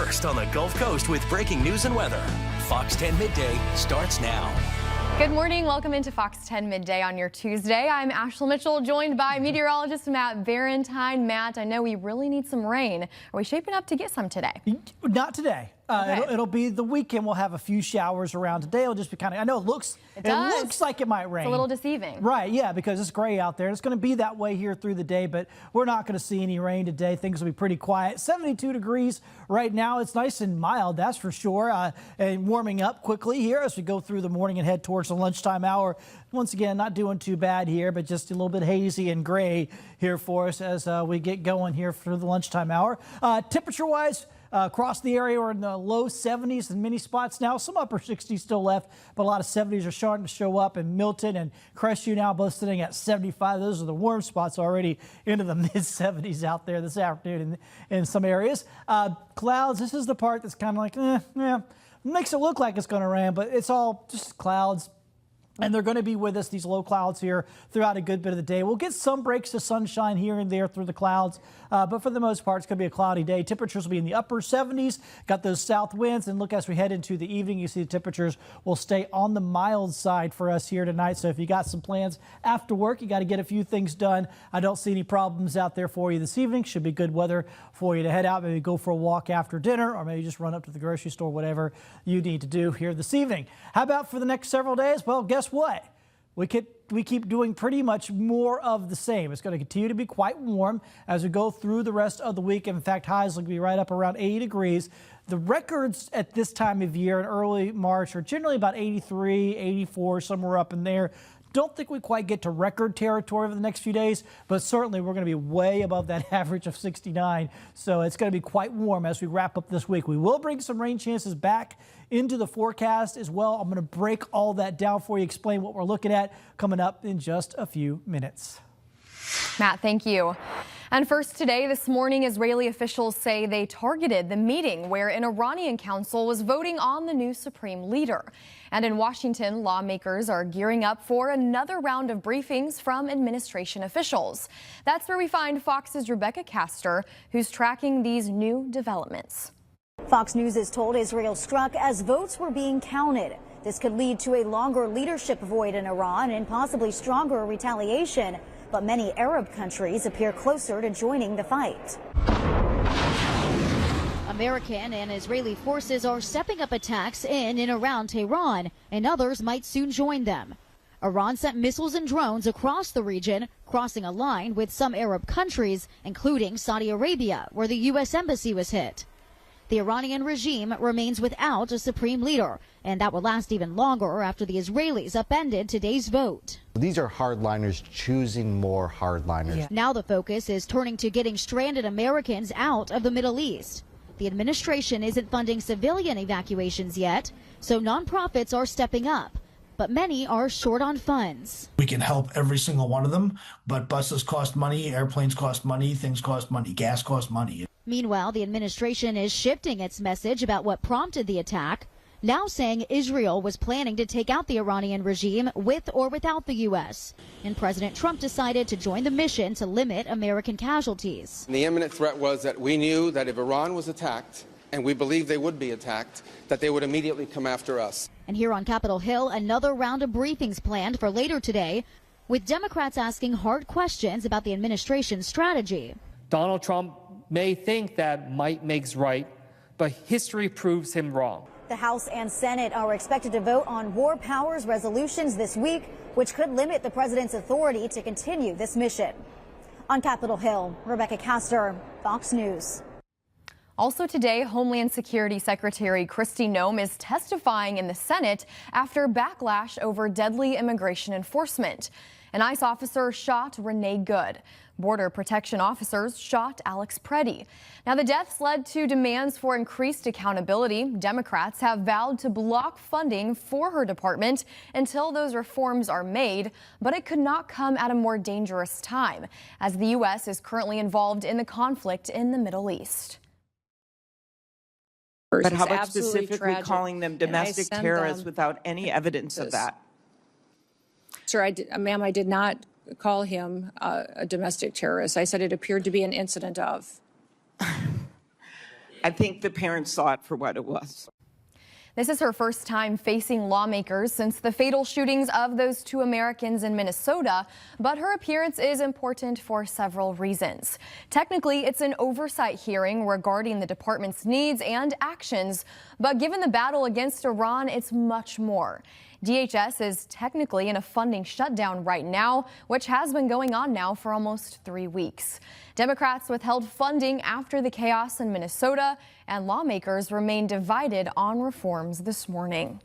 first on the Gulf Coast with breaking news and weather. Fox 10 Midday starts now. Good morning. Welcome into Fox 10 Midday on your Tuesday. I'm Ashley Mitchell, joined by meteorologist Matt Valentine. Matt, I know we really need some rain. Are we shaping up to get some today? Not today. Okay. It'll be the weekend. We'll have a few showers around today. It'll just be kind of, I know it looks like it might rain. It's a little deceiving. Right, yeah, because it's gray out there. It's going to be that way here through the day, but we're not going to see any rain today. Things will be pretty quiet. 72 degrees right now. It's nice and mild, that's for sure, and warming up quickly here as we go through the morning and head towards the lunchtime hour. Once again, not doing too bad here, but just a little bit hazy and gray here for us as we get going here through the lunchtime hour. Temperature-wise, across the area, we're in the low 70s in many spots now. Some upper 60s still left, but a lot of 70s are starting to show up in Milton and Crestview now, both sitting at 75. Those are the warm spots already into the mid-70s out there this afternoon in some areas. Clouds, this is the part that's kind of like, makes it look like it's going to rain, but it's all just clouds. And they're going to be with us, these low clouds here, throughout a good bit of the day. We'll get some breaks of sunshine here and there through the clouds, but for the most part, it's going to be a cloudy day. Temperatures will be in the upper 70s. Got those south winds, and look, as we head into the evening, you see the temperatures will stay on the mild side for us here tonight. So if you got some plans after work, you got to get a few things done. I don't see any problems out there for you this evening. Should be good weather for you to head out, maybe go for a walk after dinner, or maybe just run up to the grocery store, whatever you need to do here this evening. How about for the next several days? Well, guess what? We keep doing pretty much more of the same. It's going to continue to be quite warm as we go through the rest of the week. In fact, highs will be right up around 80 degrees. The records at this time of year in early March are generally about 83, 84, somewhere up in there. Don't think we quite get to record territory over the next few days, but certainly we're going to be way above that average of 69. So it's going to be quite warm as we wrap up this week. We will bring some rain chances back into the forecast as well. I'm going to break all that down for you, explain what we're looking at coming up in just a few minutes. Matt, thank you. And first today, this morning, Israeli officials say they targeted the meeting where an Iranian council was voting on the new supreme leader. And in Washington, lawmakers are gearing up for another round of briefings from administration officials. That's where we find Fox's Rebecca Castor, who's tracking these new developments. Fox News is told Israel struck as votes were being counted. This could lead to a longer leadership void in Iran and possibly stronger retaliation. But many Arab countries appear closer to joining the fight. American and Israeli forces are stepping up attacks in and around Tehran, and others might soon join them. Iran sent missiles and drones across the region, crossing a line with some Arab countries, including Saudi Arabia, where the U.S. embassy was hit. The Iranian regime remains without a supreme leader, and that will last even longer after the Israelis upended today's vote. These are hardliners choosing more hardliners. Yeah. Now the focus is turning to getting stranded Americans out of the Middle East. The administration isn't funding civilian evacuations yet, so nonprofits are stepping up. But many are short on funds. We can help every single one of them, but buses cost money, airplanes cost money, things cost money, gas costs money. Meanwhile, the administration is shifting its message about what prompted the attack, now saying Israel was planning to take out the Iranian regime with or without the U.S. And President Trump decided to join the mission to limit American casualties. The imminent threat was that we knew that if Iran was attacked, and we believed they would be attacked, that they would immediately come after us. And here on Capitol Hill, another round of briefings planned for later today, with Democrats asking hard questions about the administration's strategy. Donald Trump may think that might makes right, but history proves him wrong. The House and Senate are expected to vote on war powers resolutions this week, which could limit the president's authority to continue this mission. On Capitol Hill, Rebecca Castor, Fox News. Also today, Homeland Security Secretary Kristi Noem is testifying in the Senate after backlash over deadly immigration enforcement. An ICE officer shot Renee Good. Border Protection officers shot Alex Preddy. Now, the deaths led to demands for increased accountability. Democrats have vowed to block funding for her department until those reforms are made, but it could not come at a more dangerous time, as the U.S. is currently involved in the conflict in the Middle East. But how about specifically calling them domestic terrorists without any evidence of that? Sir, ma'am, I did not call him a domestic terrorist. I said it appeared to be an incident of. I think the parents saw it for what it was. This is her first time facing lawmakers since the fatal shootings of those 2 Americans in Minnesota, but her appearance is important for several reasons. Technically, it's an oversight hearing regarding the department's needs and actions, but given the battle against Iran, it's much more. DHS is technically in a funding shutdown right now, which has been going on now for almost 3 weeks. Democrats withheld funding after the chaos in Minnesota, and lawmakers remain divided on reforms this morning.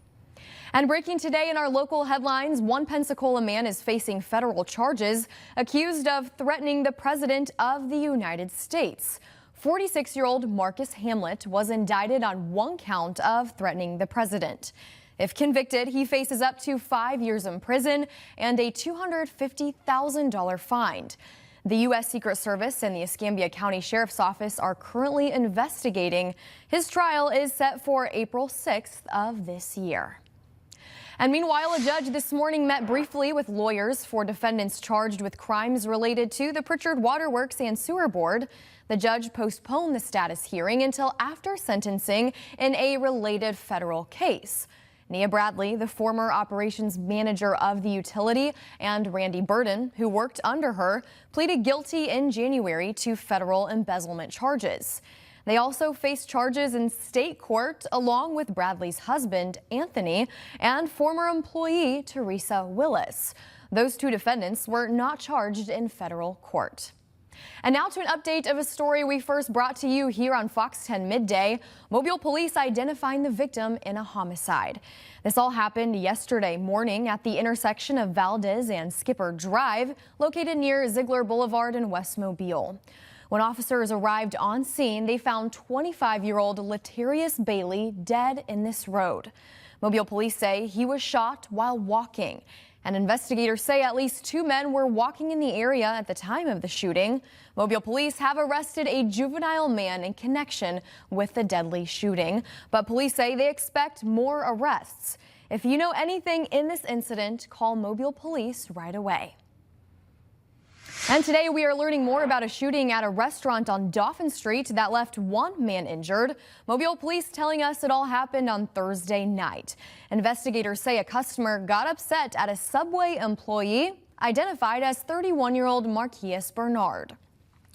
And breaking today in our local headlines, one Pensacola man is facing federal charges accused of threatening the President of the United States. 46-year-old Marcus Hamlet was indicted on 1 count of threatening the president. If convicted, he faces up to 5 years in prison and a $250,000 fine. The U.S. Secret Service and the Escambia County Sheriff's Office are currently investigating. His trial is set for April 6th of this year. And meanwhile, a judge this morning met briefly with lawyers for defendants charged with crimes related to the Pritchard Waterworks and Sewer Board. The judge postponed the status hearing until after sentencing in a related federal case. Nia Bradley, the former operations manager of the utility, and Randy Burden, who worked under her, pleaded guilty in January to federal embezzlement charges. They also face charges in state court along with Bradley's husband, Anthony, and former employee, Teresa Willis. Those 2 defendants were not charged in federal court. And now to an update of a story we first brought to you here on Fox 10 Midday. Mobile police identifying the victim in a homicide. This all happened yesterday morning at the intersection of Valdez and Skipper Drive, located near Ziegler Boulevard in West Mobile. When officers arrived on scene, they found 25-year-old Latarius Bailey dead in this road. Mobile police say he was shot while walking. And investigators say at least 2 men were walking in the area at the time of the shooting. Mobile police have arrested a juvenile man in connection with the deadly shooting, but police say they expect more arrests. If you know anything in this incident, call Mobile Police right away. And today we are learning more about a shooting at a restaurant on Dauphin Street that left 1 man injured. Mobile police telling us it all happened on Thursday night. Investigators say a customer got upset at a Subway employee identified as 31-year-old Marquise Bernard.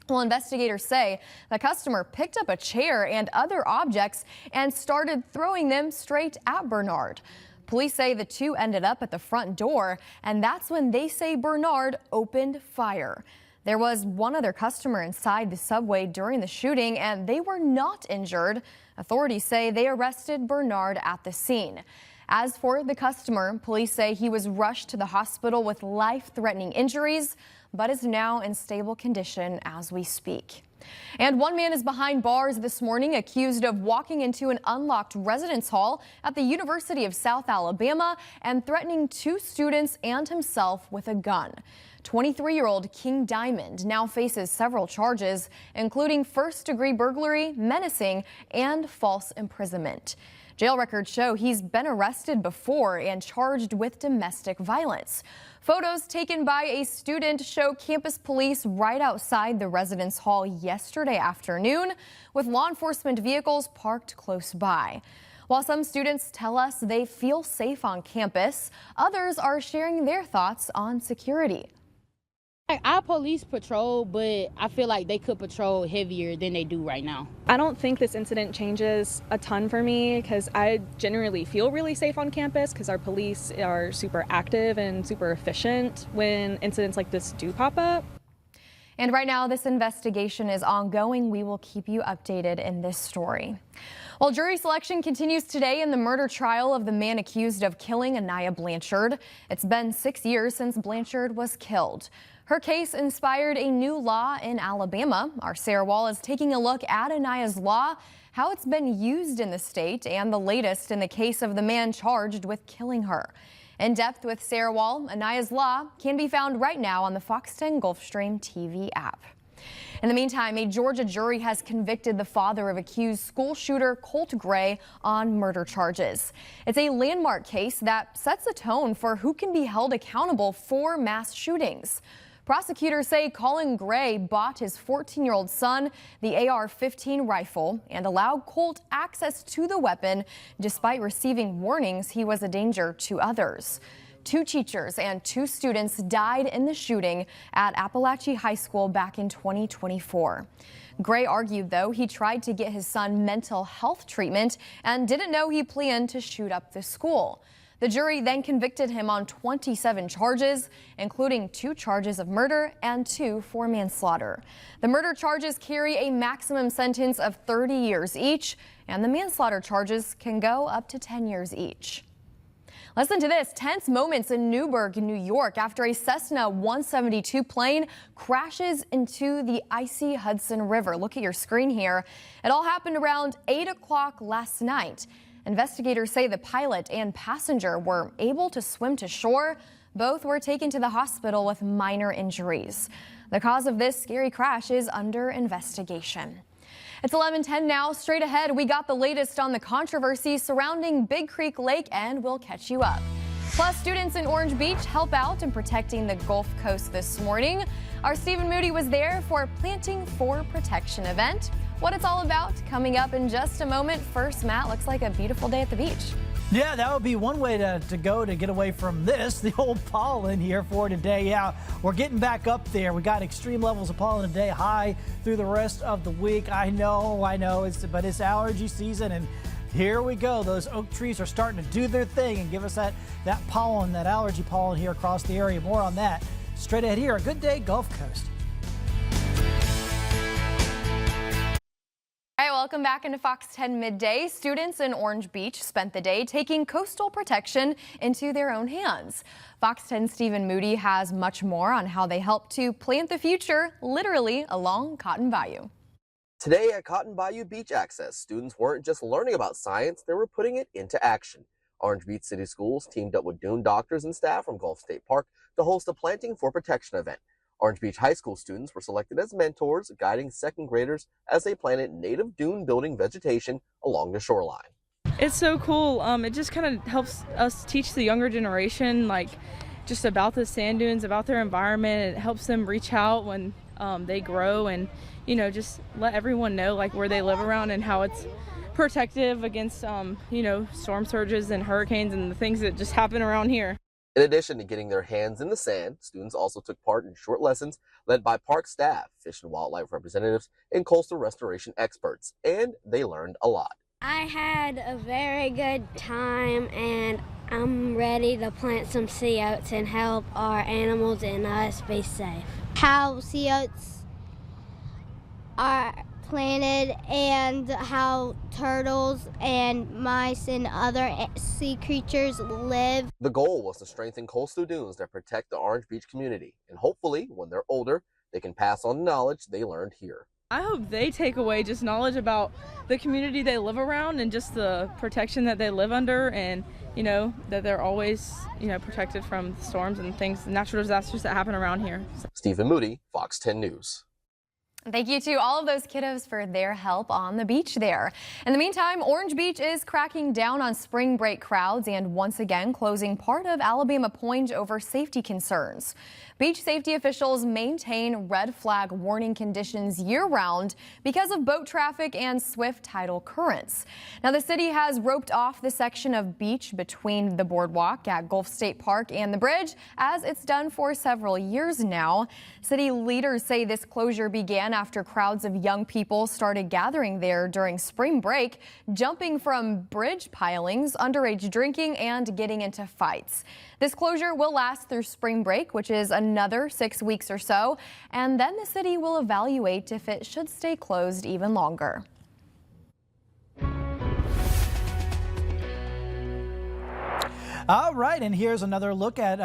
Well, investigators say the customer picked up a chair and other objects and started throwing them straight at Bernard. Police say the 2 ended up at the front door, and that's when they say Bernard opened fire. There was 1 other customer inside the Subway during the shooting, and they were not injured. Authorities say they arrested Bernard at the scene. As for the customer, police say he was rushed to the hospital with life-threatening injuries, but is now in stable condition as we speak. And 1 man is behind bars this morning accused of walking into an unlocked residence hall at the University of South Alabama and threatening 2 students and himself with a gun. 23-year-old King Diamond now faces several charges, including first-degree burglary, menacing, and false imprisonment. Jail records show he's been arrested before and charged with domestic violence. Photos taken by a student show campus police right outside the residence hall yesterday afternoon, with law enforcement vehicles parked close by. While some students tell us they feel safe on campus, others are sharing their thoughts on security. Our police patrol, but I feel like they could patrol heavier than they do right now. I don't think this incident changes a ton for me because I generally feel really safe on campus because our police are super active and super efficient when incidents like this do pop up. And right now, this investigation is ongoing. We will keep you updated in this story. Well, jury selection continues today in the murder trial of the man accused of killing Anaya Blanchard. It's been 6 years since Blanchard was killed. Her case inspired a new law in Alabama. Our Sarah Wall is taking a look at Anaya's law, how it's been used in the state, and the latest in the case of the man charged with killing her. In Depth with Sarah Wall, Anaya's law can be found right now on the Fox 10 Gulfstream TV app. In the meantime, a Georgia jury has convicted the father of accused school shooter Colt Gray on murder charges. It's a landmark case that sets a tone for who can be held accountable for mass shootings. Prosecutors say Colin Gray bought his 14-year-old son the AR-15 rifle and allowed Colt access to the weapon despite receiving warnings he was a danger to others. 2 teachers and 2 students died in the shooting at Appalachia High School back in 2024. Gray argued, though, he tried to get his son mental health treatment and didn't know he planned to shoot up the school. The jury then convicted him on 27 charges, including 2 charges of murder and 2 for manslaughter. The murder charges carry a maximum sentence of 30 years each, and the manslaughter charges can go up to 10 years each. Listen to this. Tense moments in Newburgh, New York, after a Cessna 172 plane crashes into the icy Hudson River. Look at your screen here. It all happened around 8 o'clock last night. Investigators say the pilot and passenger were able to swim to shore. Both were taken to the hospital with minor injuries. The cause of this scary crash is under investigation. It's 11:10 now. Straight ahead, we got the latest on the controversy surrounding Big Creek Lake, and we'll catch you up. Plus, students in Orange Beach help out in protecting the Gulf Coast this morning. Our Stephen Moody was there for a Planting for Protection event. What it's all about coming up in just a moment. First, Matt, looks like a beautiful day at the beach. Yeah, that would be one way to go to get away from this, the old pollen here for today. Yeah, we're getting back up there. We got extreme levels of pollen today, high through the rest of the week. I know, but it's allergy season, and here we go. Those oak trees are starting to do their thing and give us that pollen, that allergy pollen here across the area. More on that straight ahead here. A good day, Gulf Coast. All right, welcome back into Fox 10 Midday. Students in Orange Beach spent the day taking coastal protection into their own hands. Fox 10's Stephen Moody has much more on how they help to plant the future, literally, along Cotton Bayou. Today at Cotton Bayou Beach Access, students weren't just learning about science, they were putting it into action. Orange Beach City Schools teamed up with Dune doctors and staff from Gulf State Park to host a Planting for Protection event. Orange Beach High School students were selected as mentors, guiding second graders as they planted native dune building vegetation along the shoreline. It's so cool. It just kind of helps us teach the younger generation, just about the sand dunes, about their environment. It helps them reach out when they grow and, just let everyone know, where they live around and how it's protective against, storm surges and hurricanes and the things that just happen around here. In addition to getting their hands in the sand, students also took part in short lessons led by park staff, fish and wildlife representatives, and coastal restoration experts, and they learned a lot. I had a very good time, and I'm ready to plant some sea oats and help our animals and us be safe. How sea oats are planted and how turtles and mice and other sea creatures live. The goal was to strengthen coastal dunes that protect the Orange Beach community, and hopefully, when they're older, they can pass on the knowledge they learned here. I hope they take away just knowledge about the community they live around and just the protection that they live under, and that they're always protected from storms and things, natural disasters that happen around here. Stephen Moody, Fox 10 News. Thank you to all of those kiddos for their help on the beach there. In the meantime, Orange Beach is cracking down on spring break crowds and once again closing part of Alabama Point over safety concerns. Beach safety officials maintain red flag warning conditions year-round because of boat traffic and swift tidal currents. Now, the city has roped off the section of beach between the boardwalk at Gulf State Park and the bridge, as it's done for several years now. City leaders say this closure began after crowds of young people started gathering there during spring break, jumping from bridge pilings, underage drinking, and getting into fights. This closure will last through spring break, which is another 6 weeks or so, and then the city will evaluate if it should stay closed even longer. All right, and here's another look at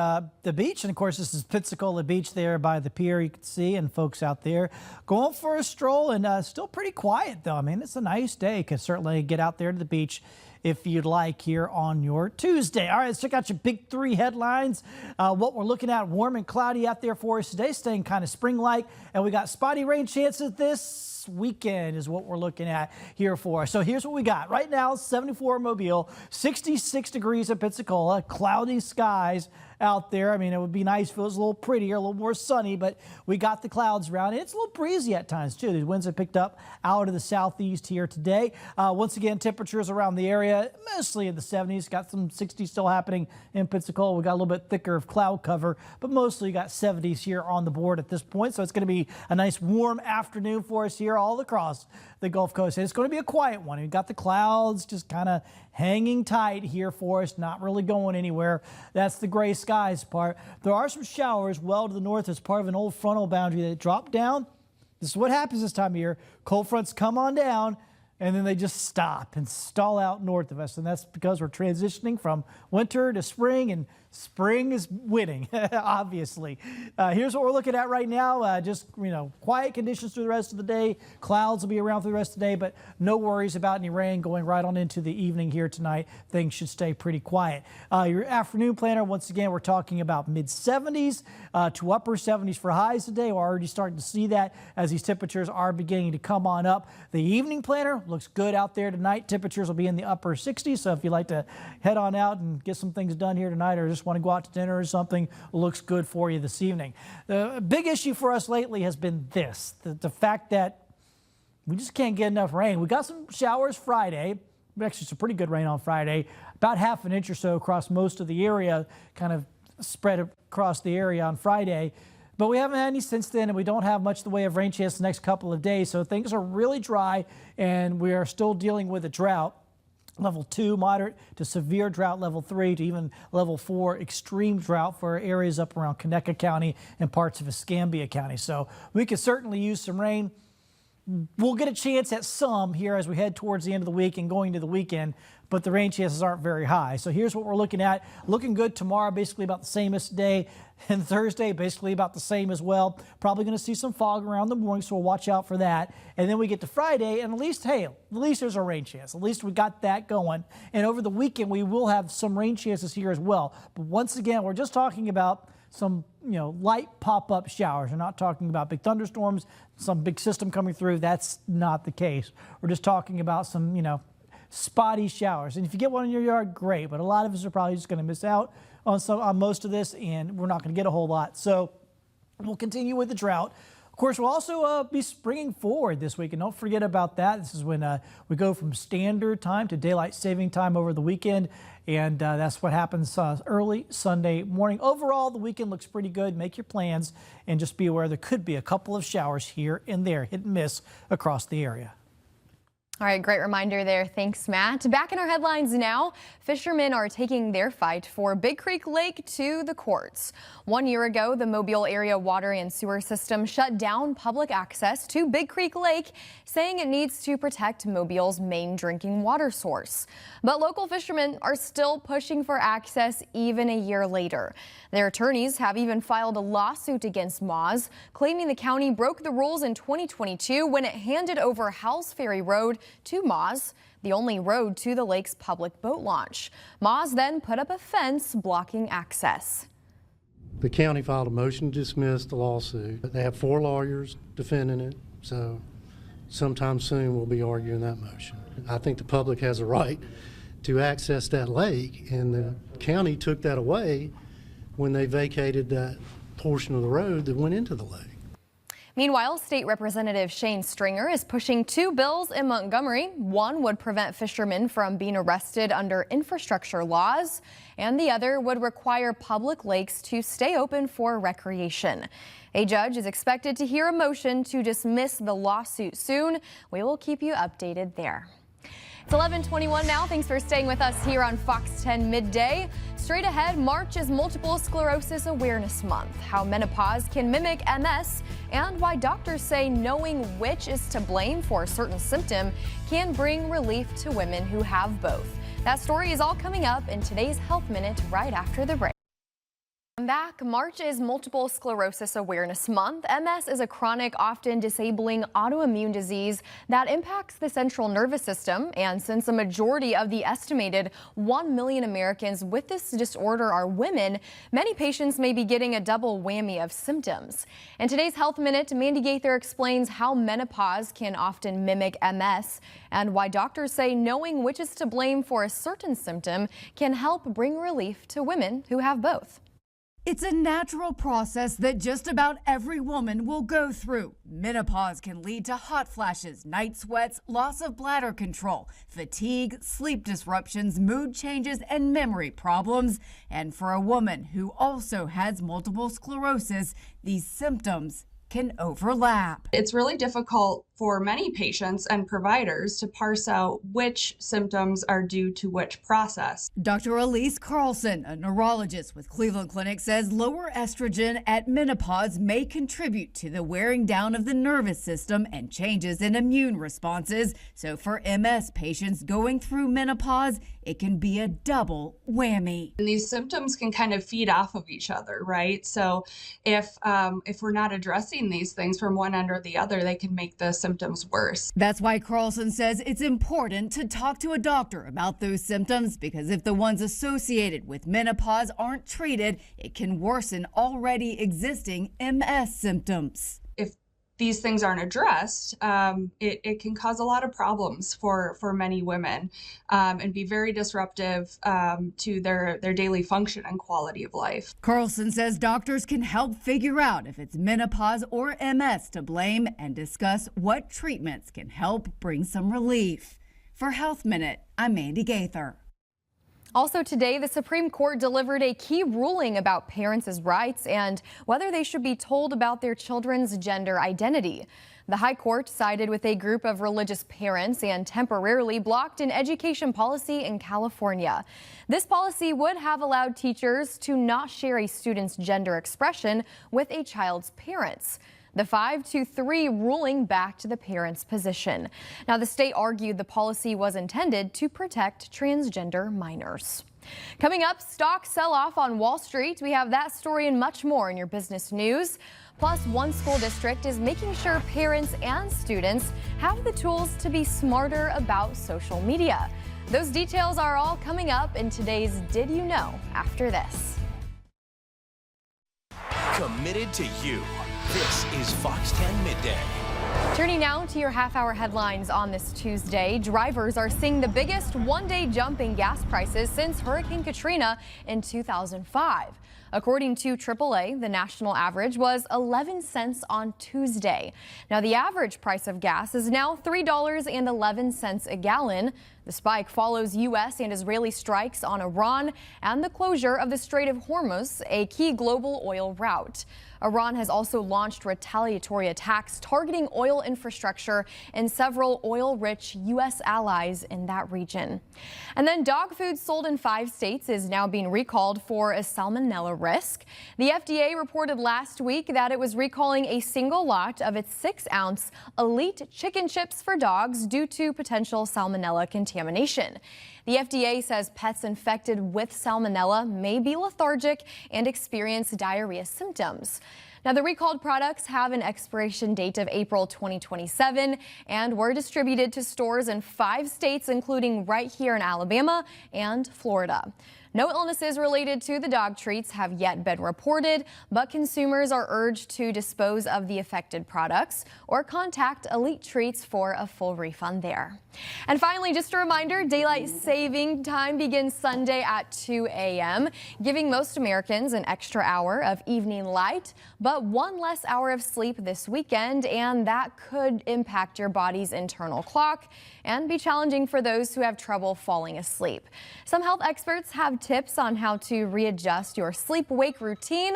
the beach. And of course, this is Pensacola Beach there by the pier. You can see, and folks out there going for a stroll, and still pretty quiet though. I mean, it's a nice day. Can certainly get out there to the beach if you'd like here on your Tuesday. All right, let's check out your big three headlines. What we're looking at, warm and cloudy out there for us today, staying kind of spring-like. And we got spotty rain chances this weekend is what we're looking at here for us. So here's what we got. Right now, 74 Mobile, 66 degrees at Pensacola, cloudy skies out there. I mean, it would be nice if it was a little prettier, a little more sunny, but we got the clouds around. It's a little breezy at times, too. These winds have picked up out of the southeast here today. Once again, temperatures around the area, mostly in the 70s. Got some 60s still happening in Pensacola. We got a little bit thicker of cloud cover, but mostly got 70s here on the board at this point. So it's going to be a nice warm afternoon for us here all across the Gulf Coast. And it's going to be a quiet one. We've got the clouds just kind of hanging tight here for us, not really going anywhere. That's the gray skies part. There are some showers well to the north as part of an old frontal boundary that dropped down. This is what happens this time of year. Cold fronts come on down, and then they just stop and stall out north of us. And that's because we're transitioning from winter to spring, and spring is winning, obviously. Here's what we're looking at right now. Just, quiet conditions through the rest of the day. Clouds will be around through the rest of the day, but no worries about any rain going right on into the evening here tonight. Things should stay pretty quiet. Your afternoon planner, once again, we're talking about mid-70s to upper 70s for highs today. We're already starting to see that as these temperatures are beginning to come on up. The evening planner looks good out there tonight. Temperatures will be in the upper 60s, so if you'd like to head on out and get some things done here tonight, or just want to go out to dinner or something, looks good for you this evening. The big issue for us lately has been this, the fact that we just can't get enough rain. We got some showers Friday, actually some pretty good rain on Friday, about half an inch or so across most of the area, kind of spread across the area on Friday. But we haven't had any since then, and we don't have much in the way of rain chance the next couple of days. So things are really dry, and we are still dealing with a drought. Level 2, moderate to severe drought, level 3 to even level 4, extreme drought for areas up around Conecuh County and parts of Escambia County. So we could certainly use some rain. We'll get a chance at some here as we head towards the end of the week and going to the weekend, but the rain chances aren't very high. So here's what we're looking at. Looking good tomorrow, basically about the same as today. And Thursday, basically about the same as well. Probably going to see some fog around the morning, so we'll watch out for that. And then we get to Friday, and at least there's a rain chance. At least we got that going. And over the weekend, we will have some rain chances here as well. But once again, we're just talking about some, light pop-up showers. We're not talking about big thunderstorms, some big system coming through. That's not the case. We're just talking about some, spotty showers. And if you get one in your yard, great. But a lot of us are probably just going to miss out on most of this, and we're not going to get a whole lot. So we'll continue with the drought. Of course, we'll also be springing forward this week, and don't forget about that. This is when we go from standard time to daylight saving time over the weekend, and that's what happens early Sunday morning. Overall, the weekend looks pretty good. Make your plans, and just be aware there could be a couple of showers here and there, hit and miss across the area. All right, great reminder there. Thanks, Matt. Back in our headlines now, fishermen are taking their fight for Big Creek Lake to the courts. 1 year ago, the Mobile area water and sewer system shut down public access to Big Creek Lake, saying it needs to protect Mobile's main drinking water source. But local fishermen are still pushing for access even a year later. Their attorneys have even filed a lawsuit against Moz, claiming the county broke the rules in 2022 when it handed over Howells Ferry Road to Moz, the only road to the lake's public boat launch. Moz then put up a fence blocking access. The county filed a motion to dismiss the lawsuit. They have 4 lawyers defending it, so sometime soon we'll be arguing that motion. I think the public has a right to access that lake, and the county took that away when they vacated that portion of the road that went into the lake. Meanwhile, State Representative Shane Stringer is pushing 2 bills in Montgomery. One would prevent fishermen from being arrested under infrastructure laws, and the other would require public lakes to stay open for recreation. A judge is expected to hear a motion to dismiss the lawsuit soon. We will keep you updated there. It's 11:21 now. Thanks for staying with us here on Fox 10 Midday. Straight ahead, March is Multiple Sclerosis Awareness Month, how menopause can mimic MS, and why doctors say knowing which is to blame for a certain symptom can bring relief to women who have both. That story is all coming up in today's Health Minute right after the break. Back, March is Multiple Sclerosis Awareness Month. MS is a chronic, often disabling autoimmune disease that impacts the central nervous system. And since a majority of the estimated 1 million Americans with this disorder are women, many patients may be getting a double whammy of symptoms. In today's Health Minute, Mandy Gaither explains how menopause can often mimic MS and why doctors say knowing which is to blame for a certain symptom can help bring relief to women who have both. It's a natural process that just about every woman will go through. Menopause can lead to hot flashes, night sweats, loss of bladder control, fatigue, sleep disruptions, mood changes, and memory problems. And for a woman who also has multiple sclerosis, these symptoms can overlap. It's really difficult for many patients and providers to parse out which symptoms are due to which process. Dr. Elise Carlson, a neurologist with Cleveland Clinic, says lower estrogen at menopause may contribute to the wearing down of the nervous system and changes in immune responses. So for MS patients going through menopause, it can be a double whammy. And these symptoms can kind of feed off of each other, right? So if we're not addressing these things from one end or the other, they can make the symptoms worse. That's why Carlson says it's important to talk to a doctor about those symptoms, because if the ones associated with menopause aren't treated, it can worsen already existing MS symptoms. If these things aren't addressed, it can cause a lot of problems for many women and be very disruptive to their daily function and quality of life. Carlson says doctors can help figure out if it's menopause or MS to blame and discuss what treatments can help bring some relief. For Health Minute, I'm Mandy Gaither. Also today, the Supreme Court delivered a key ruling about parents' rights and whether they should be told about their children's gender identity. The High Court sided with a group of religious parents and temporarily blocked an education policy in California. This policy would have allowed teachers to not share a student's gender expression with a child's parents. The 5-3 ruling backed the parents' position. Now, the state argued the policy was intended to protect transgender minors. Coming up, stock sell-off on Wall Street. We have that story and much more in your business news. Plus, one school district is making sure parents and students have the tools to be smarter about social media. Those details are all coming up in today's Did You Know after this. Committed to you. This is Fox 10 Midday. Turning now to your half-hour headlines on this Tuesday. Drivers are seeing the biggest one-day jump in gas prices since Hurricane Katrina in 2005. According to AAA, the national average was 11 cents on Tuesday. Now, the average price of gas is now $3.11 a gallon. The spike follows U.S. and Israeli strikes on Iran and the closure of the Strait of Hormuz, a key global oil route. Iran has also launched retaliatory attacks targeting oil infrastructure and several oil-rich U.S. allies in that region. And then dog food sold in 5 states is now being recalled for a salmonella risk. The FDA reported last week that it was recalling a single lot of its 6-ounce Elite chicken chips for dogs due to potential salmonella contamination. The FDA says pets infected with salmonella may be lethargic and experience diarrhea symptoms. Now, the recalled products have an expiration date of April 2027 and were distributed to stores in 5 states, including right here in Alabama and Florida. No illnesses related to the dog treats have yet been reported, but consumers are urged to dispose of the affected products or contact Elite Treats for a full refund there. And finally, just a reminder, daylight saving time begins Sunday at 2 a.m., giving most Americans an extra hour of evening light, but one less hour of sleep this weekend, and that could impact your body's internal clock and be challenging for those who have trouble falling asleep. Some health experts have tips on how to readjust your sleep-wake routine.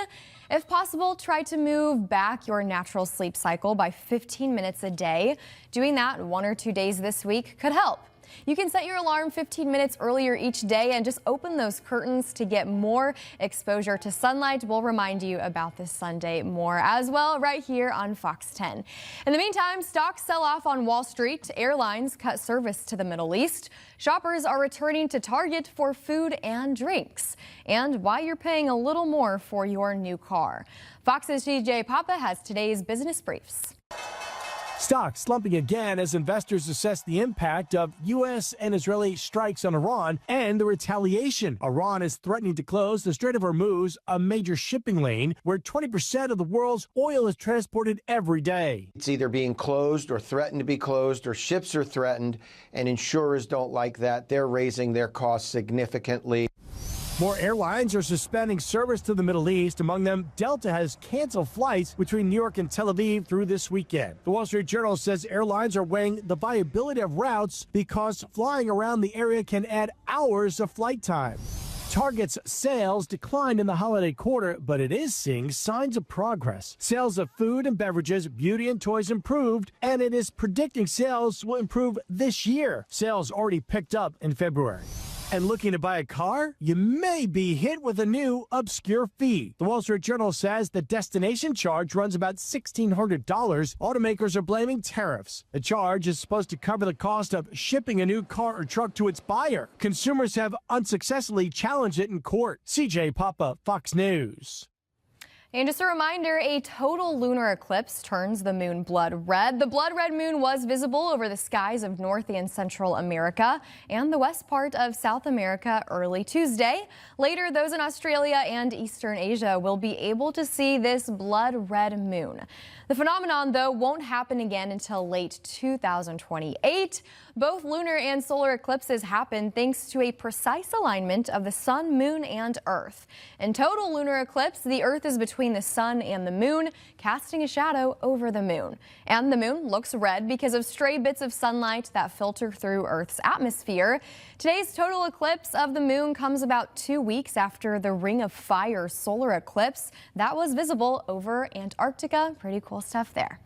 If possible, try to move back your natural sleep cycle by 15 minutes a day. Doing that 1 or 2 days this week could help. You can set your alarm 15 minutes earlier each day and just open those curtains to get more exposure to sunlight. We'll remind you about this Sunday more as well right here on Fox 10. In the meantime, stocks sell off on Wall Street. Airlines cut service to the Middle East. Shoppers are returning to Target for food and drinks, and why you're paying a little more for your new car. Fox's CJ Papa has today's business briefs. Stocks slumping again as investors assess the impact of U.S. and Israeli strikes on Iran and the retaliation. Iran is threatening to close the Strait of Hormuz, a major shipping lane where 20% of the world's oil is transported every day. It's either being closed or threatened to be closed, or ships are threatened, and insurers don't like that. They're raising their costs significantly. More airlines are suspending service to the Middle East. Among them, Delta has canceled flights between New York and Tel Aviv through this weekend. The Wall Street Journal says airlines are weighing the viability of routes because flying around the area can add hours of flight time. Target's sales declined in the holiday quarter, but it is seeing signs of progress. Sales of food and beverages, beauty and toys improved, and it is predicting sales will improve this year. Sales already picked up in February. And looking to buy a car? You may be hit with a new obscure fee. The Wall Street Journal says the destination charge runs about $1,600. Automakers are blaming tariffs. The charge is supposed to cover the cost of shipping a new car or truck to its buyer. Consumers have unsuccessfully challenged it in court. CJ Papa, Fox News. And just a reminder, a total lunar eclipse turns the moon blood red. The blood red moon was visible over the skies of North and Central America and the west part of South America early Tuesday. Later, those in Australia and Eastern Asia will be able to see this blood red moon. The phenomenon, though, won't happen again until late 2028. Both lunar and solar eclipses happen thanks to a precise alignment of the sun, moon, and Earth. In total lunar eclipse, the Earth is between the sun and the moon, casting a shadow over the moon. And the moon looks red because of stray bits of sunlight that filter through Earth's atmosphere. Today's total eclipse of the moon comes about 2 weeks after the Ring of Fire solar eclipse that was visible over Antarctica. Pretty cool stuff there.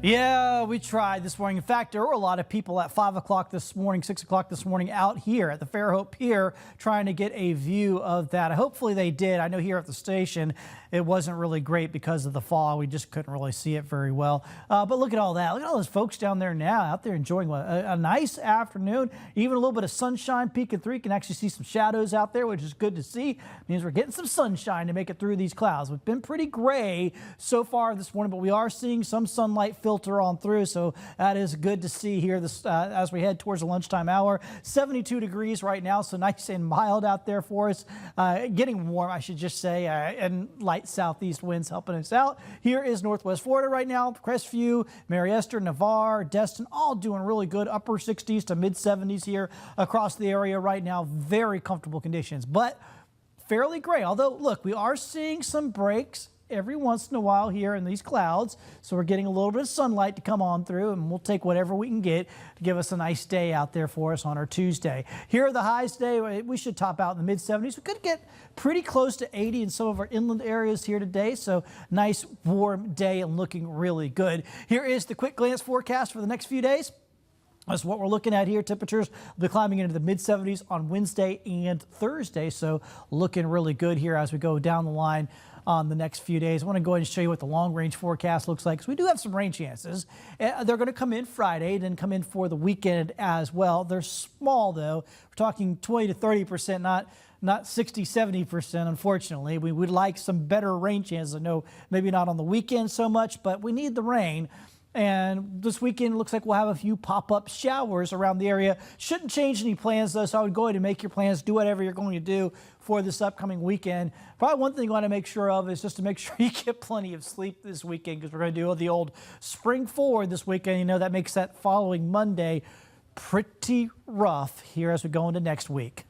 Yeah, we tried this morning. In fact, there were a lot of people at 5 o'clock this morning, 6 o'clock this morning out here at the Fairhope Pier trying to get a view of that. Hopefully they did. I know here at the station it wasn't really great because of the fog. We just couldn't really see it very well. But look at all that. Look at all those folks down there now out there enjoying a nice afternoon. Even a little bit of sunshine peeking through. You can actually see some shadows out there, which is good to see. It means we're getting some sunshine to make it through these clouds. It's been pretty gray so far this morning, but we are seeing some sunlight filter on through, so that is good to see here as we head towards the lunchtime hour. 72 degrees right now, so nice and mild out there for us. Getting warm, I should just say, and light southeast winds helping us out. Here is Northwest Florida right now. Crestview, Mary Esther, Navarre, Destin, all doing really good. Upper 60s to mid 70s here across the area right now. Very comfortable conditions, but fairly gray. Although, look, we are seeing some breaks every once in a while here in these clouds. So we're getting a little bit of sunlight to come on through, and we'll take whatever we can get to give us a nice day out there for us on our Tuesday. Here are the highs today. We should top out in the mid 70s. We could get pretty close to 80 in some of our inland areas here today. So nice warm day and looking really good. Here is the quick glance forecast for the next few days. That's what we're looking at here. Temperatures will be climbing into the mid 70s on Wednesday and Thursday. So looking really good here as we go down the line on the next few days. I want to go ahead and show you what the long range forecast looks like, because we do have some rain chances. They're going to come in Friday, then come in for the weekend as well. They're small, though. We're talking 20 to 30%, not 60, 70%, unfortunately. We would like some better rain chances. I know maybe not on the weekend so much, but we need the rain. And this weekend, it looks like we'll have a few pop-up showers around the area. Shouldn't change any plans, though, so I would go ahead and make your plans, do whatever you're going to do for this upcoming weekend. Probably one thing you want to make sure of is just to make sure you get plenty of sleep this weekend, because we're going to do the old spring forward this weekend. You know, that makes that following Monday pretty rough here as we go into next week.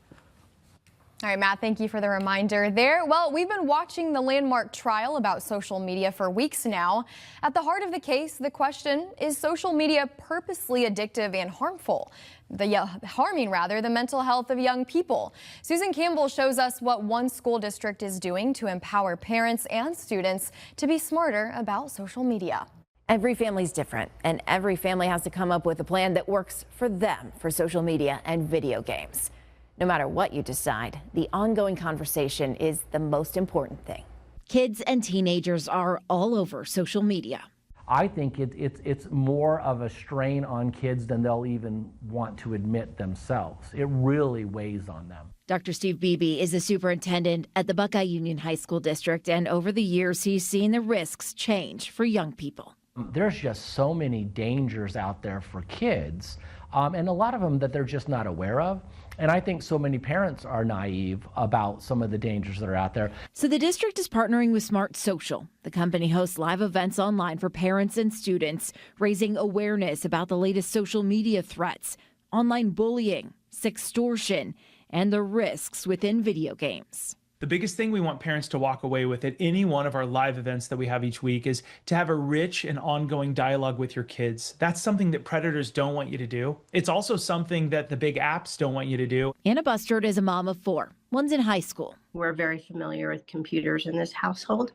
All right, Matt, thank you for the reminder there. Well, we've been watching the landmark trial about social media for weeks now. At the heart of the case, the question is social media purposely addictive and harmful? Harming the mental health of young people. Susan Campbell shows us what one school district is doing to empower parents and students to be smarter about social media. Every family's different, and every family has to come up with a plan that works for them for social media and video games. No matter what you decide, the ongoing conversation is the most important thing. Kids and teenagers are all over social media. I think it's more of a strain on kids than they'll even want to admit themselves. It really weighs on them. Dr. Steve Beebe is the superintendent at the Buckeye Union High School District, and over the years, he's seen the risks change for young people. There's just so many dangers out there for kids, and a lot of them that they're just not aware of. And I think so many parents are naive about some of the dangers that are out there. So the district is partnering with Smart Social. The company hosts live events online for parents and students, raising awareness about the latest social media threats, online bullying, sextortion, and the risks within video games. The biggest thing we want parents to walk away with at any one of our live events that we have each week is to have a rich and ongoing dialogue with your kids. That's something that predators don't want you to do. It's also something that the big apps don't want you to do. Anna Bustard is a mom of 4. One's in high school. We're very familiar with computers in this household.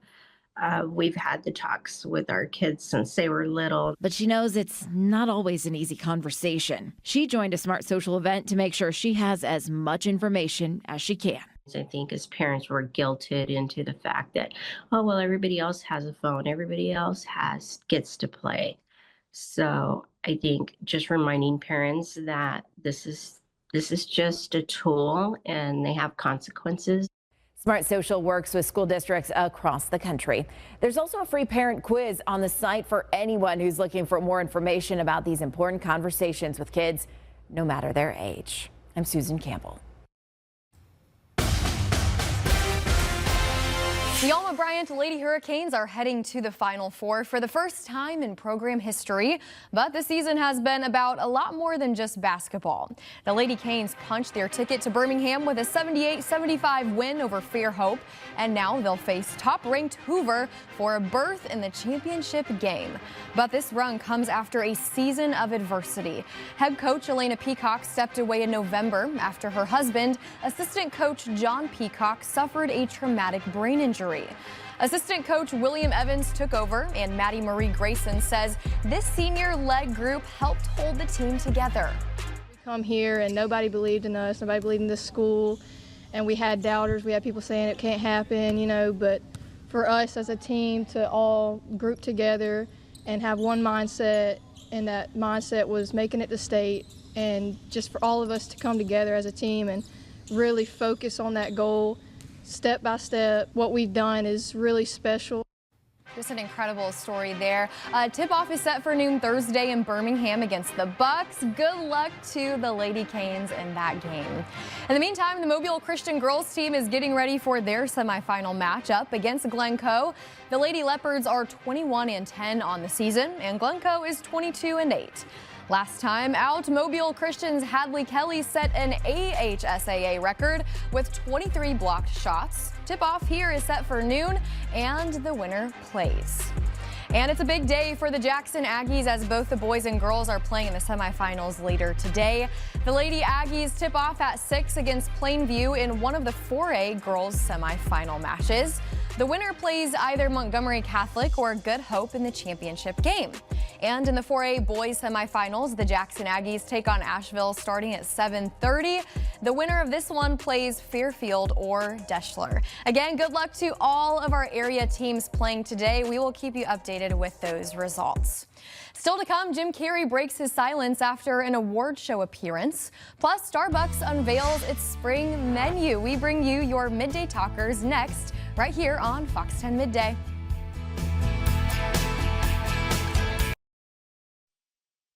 We've had the talks with our kids since they were little. But she knows it's not always an easy conversation. She joined a Smart Social event to make sure she has as much information as she can. I think as parents, we're guilted into the fact that, oh, well, everybody else has a phone. Everybody else gets to play. So I think just reminding parents that this is just a tool and they have consequences. Smart Social works with school districts across the country. There's also a free parent quiz on the site for anyone who's looking for more information about these important conversations with kids, no matter their age. I'm Susan Campbell. The Alma Bryant Lady Hurricanes are heading to the Final Four for the first time in program history, but the season has been about a lot more than just basketball. The Lady Canes punched their ticket to Birmingham with a 78-75 win over Fairhope, and now they'll face top-ranked Hoover for a berth in the championship game. But this run comes after a season of adversity. Head coach Elena Peacock stepped away in November after her husband, assistant coach John Peacock, suffered a traumatic brain injury. Assistant coach William Evans took over, and Maddie Marie Grayson says this senior-led group helped hold the team together. We come here and nobody believed in us, nobody believed in this school, and we had doubters, we had people saying it can't happen, but for us as a team to all group together and have one mindset, and that mindset was making it to state, and just for all of us to come together as a team and really focus on that goal. Step by step, what we've done is really special. Just an incredible story there. Tip-off is set for noon Thursday in Birmingham against the Bucks. Good luck to the Lady Canes in that game. In the meantime, the Mobile Christian girls team is getting ready for their semifinal matchup against Glencoe. The Lady Leopards are 21-10 on the season, and Glencoe is 22-8. Last time out, Mobile Christian's Hadley Kelly set an AHSAA record with 23 blocked shots. Tip-off here is set for noon, and the winner plays. And it's a big day for the Jackson Aggies as both the boys and girls are playing in the semifinals later today. The Lady Aggies tip off at 6 against Plainview in one of the 4A girls semifinal matches. The winner plays either Montgomery Catholic or Good Hope in the championship game. And in the 4A boys semifinals, the Jackson Aggies take on Asheville starting at 7:30. The winner of this one plays Fairfield or Deschler. Again, good luck to all of our area teams playing today. We will keep you updated with those results. Still to come, Jim Carrey breaks his silence after an award show appearance. Plus, Starbucks unveils its spring menu. We bring you your Midday Talkers next, right here on Fox 10 Midday.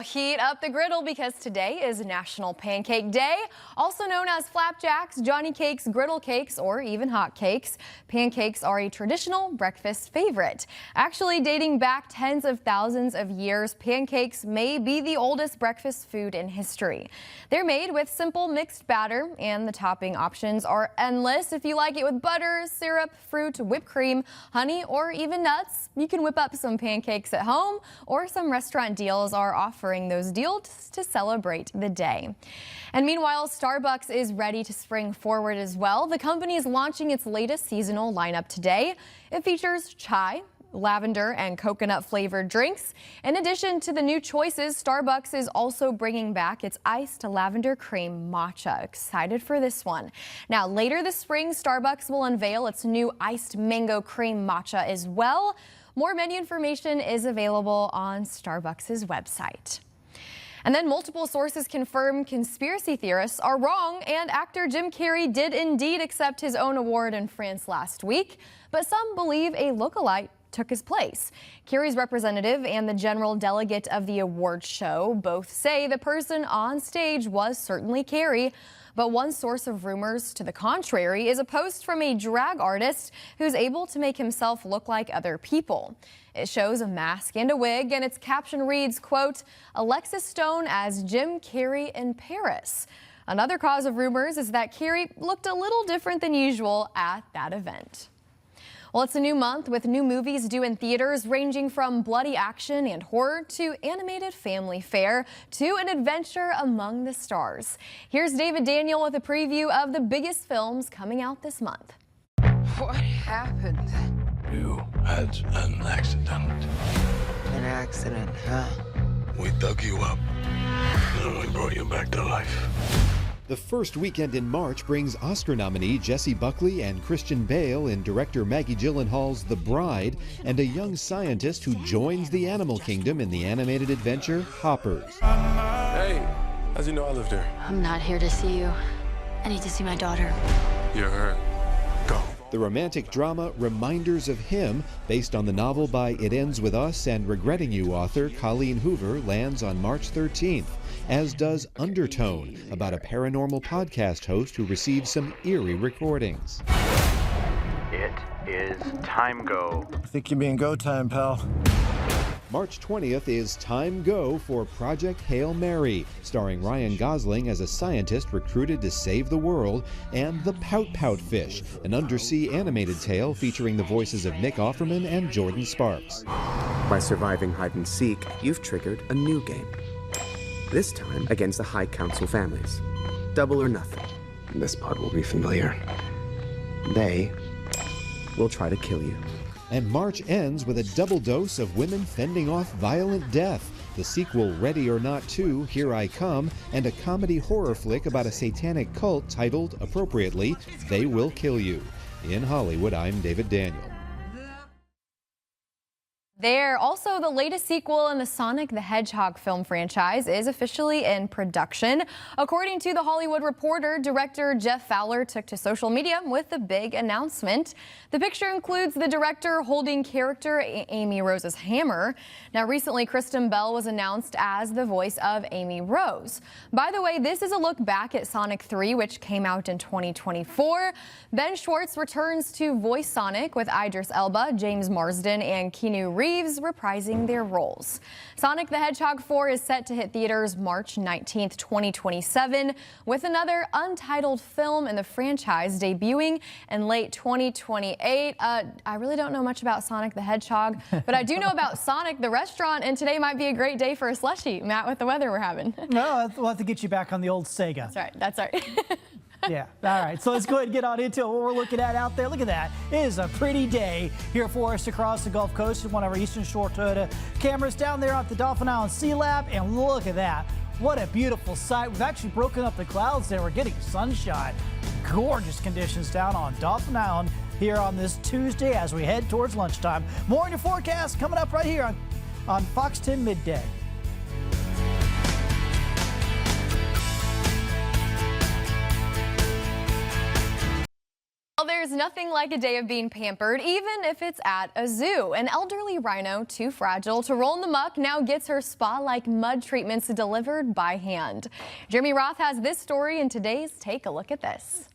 Heat up the griddle because today is National Pancake Day, also known as flapjacks, Johnny cakes, griddle cakes, or even hot cakes. Pancakes are a traditional breakfast favorite. Actually dating back tens of thousands of years, pancakes may be the oldest breakfast food in history. They're made with simple mixed batter, and the topping options are endless. If you like it with butter, syrup, fruit, whipped cream, honey, or even nuts, you can whip up some pancakes at home, or some restaurant deals are offering those deals to celebrate the day. And meanwhile, Starbucks is ready to spring forward as well. The company is launching its latest seasonal lineup today. It features chai, lavender and coconut flavored drinks. In addition to the new choices, Starbucks is also bringing back its iced lavender cream matcha. Excited for this one. Now, later this spring, Starbucks will unveil its new iced mango cream matcha as well. More menu information is available on Starbucks' website. And then multiple sources confirm conspiracy theorists are wrong, and actor Jim Carrey did indeed accept his own award in France last week, but some believe a lookalike took his place. Carrey's representative and the general delegate of the award show both say the person on stage was certainly Carrey, but one source of rumors to the contrary is a post from a drag artist who's able to make himself look like other people. It shows a mask and a wig, and its caption reads, quote, Alexis Stone as Jim Carrey in Paris. Another cause of rumors is that Carrey looked a little different than usual at that event. Well, it's a new month with new movies due in theaters ranging from bloody action and horror to animated family fare to an adventure among the stars. Here's David Daniel with a preview of the biggest films coming out this month. What happened? You had an accident. An accident, huh? We dug you up, and we brought you back to life. The first weekend in March brings Oscar nominee Jessie Buckley and Christian Bale in director Maggie Gyllenhaal's The Bride, and a young scientist who joins the animal kingdom in the animated adventure Hoppers. Hey, how'd you know I lived here? I'm not here to see you. I need to see my daughter. You're her. Go. The romantic drama Reminders of Him, based on the novel by It Ends With Us and Regretting You author Colleen Hoover, lands on March 13th, as does Undertone, about a paranormal podcast host who receives some eerie recordings. It is time go. I think you mean go time, pal. March 20th is Time Go for Project Hail Mary, starring Ryan Gosling as a scientist recruited to save the world, and The Pout Pout Fish, an undersea animated tale featuring the voices of Nick Offerman and Jordan Sparks. By surviving hide and seek, you've triggered a new game. This time against the High Council families. Double or nothing. This pod will be familiar. They will try to kill you. And March ends with a double dose of women fending off violent death. The sequel Ready or Not 2, Here I Come, and a comedy horror flick about a satanic cult titled, appropriately, They Will Kill You. In Hollywood, I'm David Daniel. Also, the latest sequel in the Sonic the Hedgehog film franchise is officially in production. According to The Hollywood Reporter, director Jeff Fowler took to social media with a big announcement. The picture includes the director holding character Amy Rose's hammer. Now, recently, Kristen Bell was announced as the voice of Amy Rose. By the way, this is a look back at Sonic 3, which came out in 2024. Ben Schwartz returns to voice Sonic with Idris Elba, James Marsden, and Keanu Reeves reprising their roles. Sonic the Hedgehog 4 is set to hit theaters March 19th, 2027, with another untitled film in the franchise debuting in late 2028. I really don't know much about Sonic the Hedgehog, but I do know about Sonic the restaurant, and today might be a great day for a slushie, Matt, with the weather we're having. No, we'll have to get you back on the old Sega. That's right. Yeah. All right. So let's go ahead and get on into what we're looking at out there. Look at that. It is a pretty day here for us across the Gulf Coast in one of our Eastern Shore Toyota cameras down there at the Dauphin Island Sea Lab. And look at that. What a beautiful sight. We've actually broken up the clouds there. We're getting sunshine. Gorgeous conditions down on Dauphin Island here on this Tuesday as we head towards lunchtime. More in your forecast coming up right here on Fox 10 Midday. Well, there's nothing like a day of being pampered, even if it's at a zoo. An elderly rhino, too fragile to roll in the muck, now gets her spa-like mud treatments delivered by hand. Jeremy Roth has this story in today's Take a Look at This.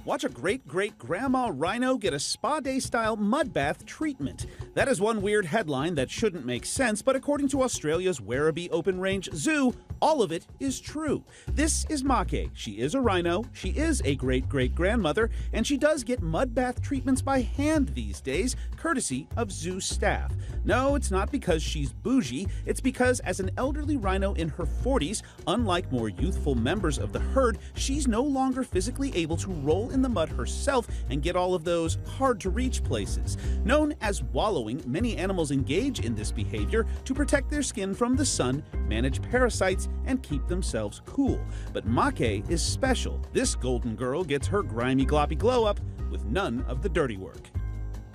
Watch a great-great-grandma rhino get a spa day-style mud bath treatment. That is one weird headline that shouldn't make sense, but according to Australia's Werribee Open Range Zoo, All of it is true. This is Make. She is a rhino, she is a great-great-grandmother, and she does get mud bath treatments by hand these days, courtesy of zoo staff. No, it's not because she's bougie, it's because as an elderly rhino in her 40s, unlike more youthful members of the herd, she's no longer physically able to roll in the mud herself and get all of those hard-to-reach places. Known as wallowing, many animals engage in this behavior to protect their skin from the sun, manage parasites, and keep themselves cool. But Make is special. This golden girl gets her grimy gloppy glow up with none of the dirty work.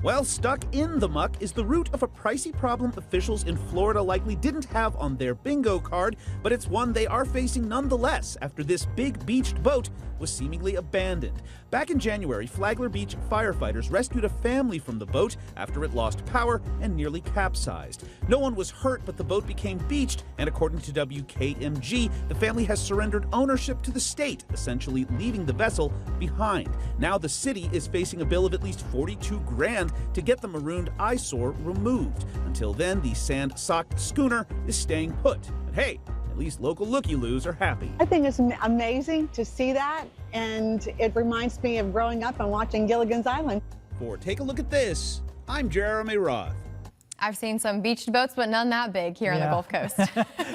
Well, stuck in the muck is the root of a pricey problem officials in Florida likely didn't have on their bingo card, but it's one they are facing nonetheless after this big beached boat was seemingly abandoned. Back in January, Flagler Beach firefighters rescued a family from the boat after it lost power and nearly capsized. No one was hurt, but the boat became beached, and according to WKMG, the family has surrendered ownership to the state, essentially leaving the vessel behind. Now the city is facing a bill of at least $42,000 to get the marooned eyesore removed. Until then, the sand-socked schooner is staying put. But hey, at least local looky-loos are happy. I think it's amazing to see that, and it reminds me of growing up and watching Gilligan's Island. For Take a Look at This, I'm Jeremy Roth. I've seen some beached boats, but none that big here on the Gulf Coast.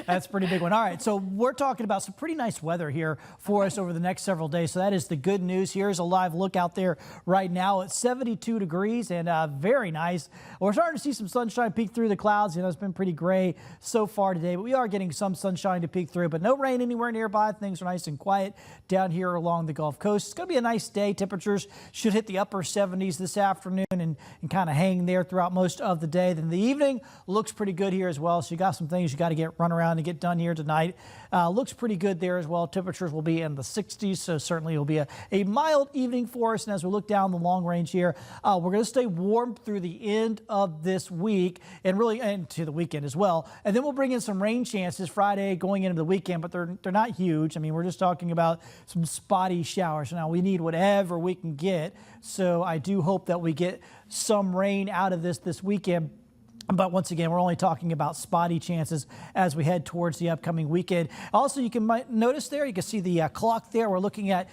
That's a pretty big one. All right, so we're talking about some pretty nice weather here for us over the next several days. So that is the good news. Here's a live look out there right now. It's 72 degrees and very nice. We're starting to see some sunshine peek through the clouds. You know, it's been pretty gray so far today, but we are getting some sunshine to peek through, but no rain anywhere nearby. Things are nice and quiet down here along the Gulf Coast. It's going to be a nice day. Temperatures should hit the upper 70s this afternoon and kind of hang there throughout most of the day. Then the evening looks pretty good here as well. So you got some things you got to run around and get done here tonight. Looks pretty good there as well. Temperatures will be in the 60s, so certainly it'll be a mild evening for us. And as we look down the long range here, we're going to stay warm through the end of this week and really into the weekend as well. And then we'll bring in some rain chances Friday going into the weekend, but they're not huge. I mean, we're just talking about some spotty showers. Now we need whatever we can get. So I do hope that we get some rain out of this weekend. But once again, we're only talking about spotty chances as we head towards the upcoming weekend. Also, you can notice there, you can see the clock there. We're looking at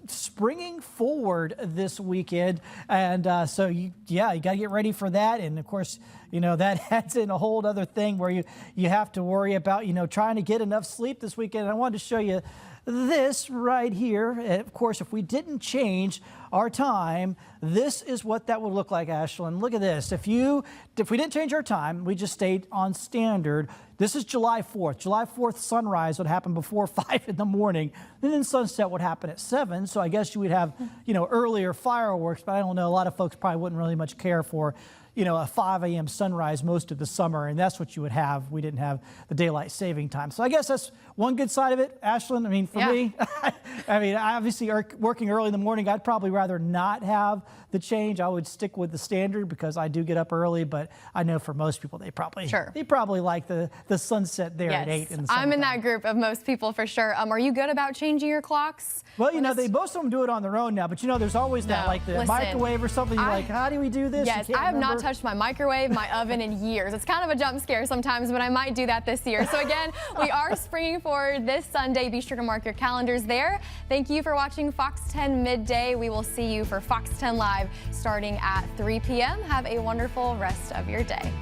springing forward this weekend. And so, you got to get ready for that. And of course, you know, that adds in a whole other thing where you have to worry about, you know, trying to get enough sleep this weekend. And I wanted to show you this right here. And of course, if we didn't change our time, this is what that would look like, Ashlyn. Look at this. If we didn't change our time, we just stayed on standard. This is July 4th. July 4th sunrise would happen before 5 in the morning. And then sunset would happen at 7. So I guess you would have, you know, earlier fireworks, but I don't know. A lot of folks probably wouldn't really much care for, you know, a 5 a.m. sunrise most of the summer, and that's what you would have. We didn't have the daylight saving time. So I guess that's one good side of it, Ashlyn. I mean, for me, I mean, obviously working early in the morning, I'd probably rather not have the change. I would stick with the standard because I do get up early, but I know for most people, they probably like the sunset there at 8 in the summertime. I'm in that group of most people for sure. Are you good about changing your clocks? Well, you know, most of them do it on their own now, but you know, there's always that, like the microwave or something. You're like, how do we do this? Yes, I have not touched my microwave, my oven in years. It's kind of a jump scare sometimes, but I might do that this year. So again, we are springing forward this Sunday. Be sure to mark your calendars there. Thank you for watching Fox 10 Midday. We will see you for Fox 10 Live starting at 3 p.m. Have a wonderful rest of your day.